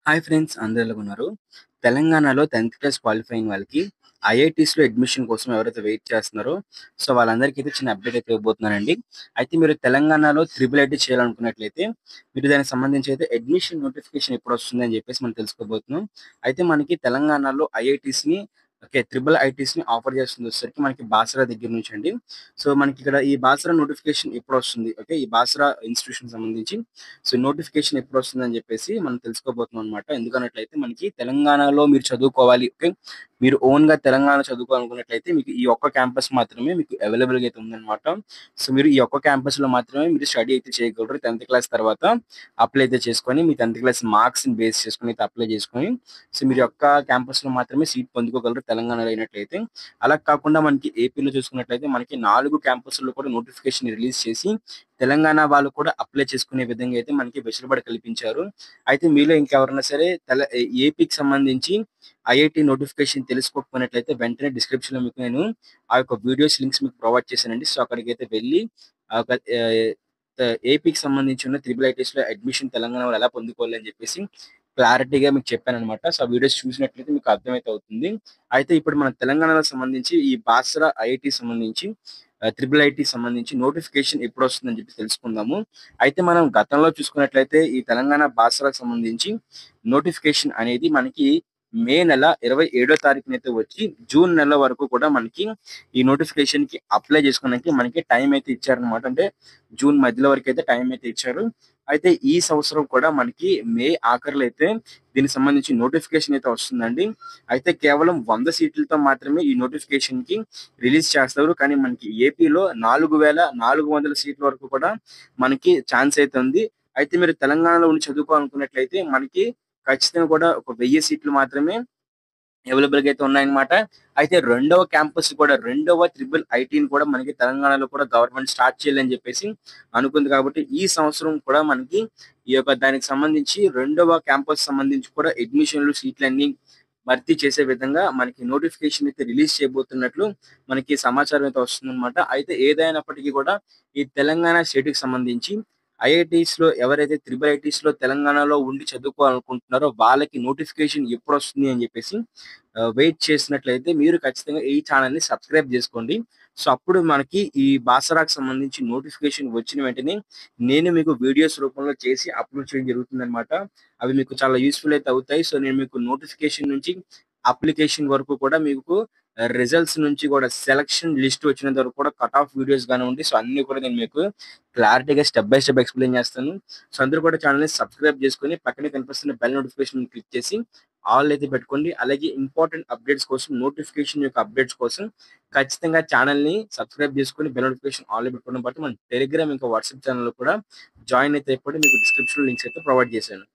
Hi friends అందరూ ఎలాగున్నారు? తెలంగాణలో 10థ్ క్లాస్ క్వాలిఫై అయిన వాళ్ళకి ఐఐటీస్‌లో అడ్మిషన్ కోసం ఎవరైతే వెయిట్ చేస్తున్నారో, సో వాళ్ళందరికైతే చిన్న అప్డేట్ అయితే ఇవ్వబోతున్నానండి. అయితే మీరు తెలంగాణలో త్రిబుల్ ఐటీ చేయాలనుకున్నట్లయితే, మీరు దానికి సంబంధించి అయితే అడ్మిషన్ నోటిఫికేషన్ ఎప్పుడొస్తుందని చెప్పేసి మనం తెలుసుకోబోతున్నాం. అయితే మనకి తెలంగాణలో ఐఐటీస్‌ని త్రిబుల్ ఐటీస్‌ని ఆఫర్ చేస్తుంది వచ్చేసరికి మనకి బాసరా దగ్గర నుంచి అండి. సో మనకిక్కడ ఈ బాసరా నోటిఫికేషన్ ఎప్పుడొస్తుంది? ఈ బాసరా ఇన్‌స్టిట్యూషన్‌కి సంబంధించి నోటిఫికేషన్ ఎప్పుడొస్తుందని జెప్పేసి మనం తెలుసుకోబోతున్నాం అనమాట. ఎందుకన్నట్లయితే మనకి తెలంగాణలో మీరు చదువుకోవాలి. మీరు ఓన్‌గా తెలంగాణ చదువుకోవాలనుకున్నట్లయితే మీకు ఈ ఒక్క క్యాంపస్ మాత్రమే మీకు అవైలబుల్‌గా అయితే ఉందనమాట. సో, మీరు ఈ ఒక్క క్యాంపస్‌లో మాత్రమే మీరు స్టడీ అయితే చేయగలరు. 10థ్ క్లాస్ తర్వాత అప్లై అయితే చేసుకొని మీ 10థ్ క్లాస్ మార్క్స్‌ని బేస్ చేసుకొని అయితే అప్లై చేసుకొని, సో, మీరు ఒక్క క్యాంపస్‌లో మాత్రమే సీట్ పొందుకోగలరు తెలంగాణలో అయినట్లయితే. అలా కాకుండా మనకి ఏపీలో చూసుకున్నట్లయితే మనకి 4 క్యాంపస్‌లో కూడా నోటిఫికేషన్ రిలీజ్ చేసి తెలంగాణ వాళ్ళు కూడా అప్లై చేసుకునే విధంగా అయితే మనకి వెసులుబాటు కల్పించారు. అయితే మీలో ఇంకెవరైనా సరే ఏపీకి సంబంధించి ఐఐటీ నోటిఫికేషన్ తెలుసుకోకపోయినట్లయితే వెంటనే డిస్క్రిప్షన్‌లో మీకు నేను ఆ యొక్క వీడియోస్ లింక్స్ మీకు ప్రొవైడ్ చేశానండి. సో, అక్కడికైతే వెళ్లి ఆహ్, ఒక ఆహ్, ఏపీకి సంబంధించి ఉన్న త్రిబుల్ ఐటీస్‌లో అడ్మిషన్ తెలంగాణ వాళ్ళు ఎలా పొందుకోవాలి అని చెప్పేసి క్లారిటీగా మీకు చెప్పాననమాట. సో, ఆ వీడియోస్ చూసినట్లయితే మీకు అర్థమైతే అవుతుంది. అయితే ఇప్పుడు మన తెలంగాణలో సంబంధించి ఈ బాసరా ఐఐటీ సంబంధించి త్రిబుల్ ఐటీ సంబంధించి నోటిఫికేషన్ ఎప్పుడొస్తుందని చెప్పి తెలుసుకుందాము. అయితే మనం గతంలో చూసుకున్నట్లయితే ఈ తెలంగాణ బాసరాకు సంబంధించి నోటిఫికేషన్ అనేది మనకి మే నెల 27 తారీఖునైతే వచ్చి జూన్ నెల వరకు కూడా మనకి ఈ నోటిఫికేషన్‌కి అప్లై చేసుకోవడానికి మనకి టైం అయితే ఇచ్చారనమాట. అంటే జూన్ మధ్యలో వరకైతే టైం అయితే ఇచ్చారు. అయితే ఈ సంవత్సరం కూడా మనకి మే ఆఖరిలో అయితే దీనికి సంబంధించి నోటిఫికేషన్ అయితే వస్తుందండి. అయితే కేవలం 100 సీట్లతో మాత్రమే ఈ నోటిఫికేషన్‌కి రిలీజ్ చేస్తారు. కానీ మనకి ఏపీలో 4400 సీట్ల వరకు కూడా మనకి ఛాన్స్ అయితే ఉంది. అయితే మీరు తెలంగాణలో ఉండి చదువుకోవాలనుకున్నట్లయితే మనకి ఖచ్చితంగా కూడా ఒక 1000 సీట్లు మాత్రమే అవైలబుల్‌గా అయితే ఉన్నాయన్నమాట. అయితే రెండవ క్యాంపస్ కూడా రెండవ త్రిబుల్ ఐటీని కూడా మనకి తెలంగాణలో కూడా గవర్నమెంట్ స్టార్ట్ చేయాలని చెప్పేసి అనుకుంది కాబట్టి ఈ సంవత్సరం కూడా మనకి ఈ యొక్క దానికి సంబంధించి రెండవ క్యాంపస్ సంబంధించి కూడా అడ్మిషన్‌లు సీట్లన్నీ భర్తీ చేసే విధంగా మనకి నోటిఫికేషన్ అయితే రిలీజ్ చేయబోతున్నట్లు మనకి సమాచారం అయితే వస్తుందన్నమాట. అయితే ఏదైనప్పటికీ కూడా ఈ తెలంగాణ స్టేట్‌కి సంబంధించి ఐఐటీస్‌లో ఎవరైతే త్రిబుల్ ఐటీస్‌లో తెలంగాణలో ఉండి చదువుకోవాలనుకుంటున్నారో వాళ్ళకి నోటిఫికేషన్ ఎప్పుడొస్తుంది అని చెప్పేసి వెయిట్ చేసినట్లయితే మీరు ఖచ్చితంగా ఈ ఛానెల్‌ని సబ్స్క్రైబ్ జేసుకోండి. సో, అప్పుడు మనకి ఈ బాసరాకు సంబంధించి నోటిఫికేషన్ వచ్చిన వెంటనే నేను మీకు వీడియోస్ రూపంలో చేసి అప్‌లోడ్ చేయడం జరుగుతుందనమాట. అవి మీకు చాలా యూజ్‌ఫుల్ అయితే అవుతాయి. సో, నేను మీకు నోటిఫికేషన్ నుంచి అప్లికేషన్ వరకు కూడా మీకు రిజల్ట్స్ నుంచి కూడా సెలక్షన్ లిస్ట్ వచ్చినంత వరకు కూడా కట్ ఆఫ్ వీడియోస్ గానివ్వండి. సో, అన్నీ కూడా నేను మీకు క్లారిటీగా స్టెప్ బై స్టెప్ ఎక్స్‌ప్లెయిన్ చేస్తాను. సో, అందరూ కూడా ఛానెల్‌ని సబ్స్క్రైబ్ చేసుకొని పక్కనే కనిపిస్తున్న బెల్ నోటిఫికేషన్ క్లిక్ చేసి ఆల్ అయితే పెట్టుకోండి. అలాగే ఇంపార్టెంట్ అప్డేట్స్ కోసం నోటిఫికేషన్ యొక్క అప్డేట్స్ కోసం ఖచ్చితంగా ఛానెల్‌ని సబ్స్క్రైబ్ చేసుకొని బెల్ నోటిఫికేషన్ ఆల్‌లో పెట్టుకోవడం పాటు మన టెలిగ్రామ్ ఇంకా వాట్సాప్ ఛానెల్‌లో కూడా జాయిన్ అయితే అయిపోండి. మీకు డిస్క్రిప్షన్‌లో లింక్స్ అయితే ప్రొవైడ్ చేశాను.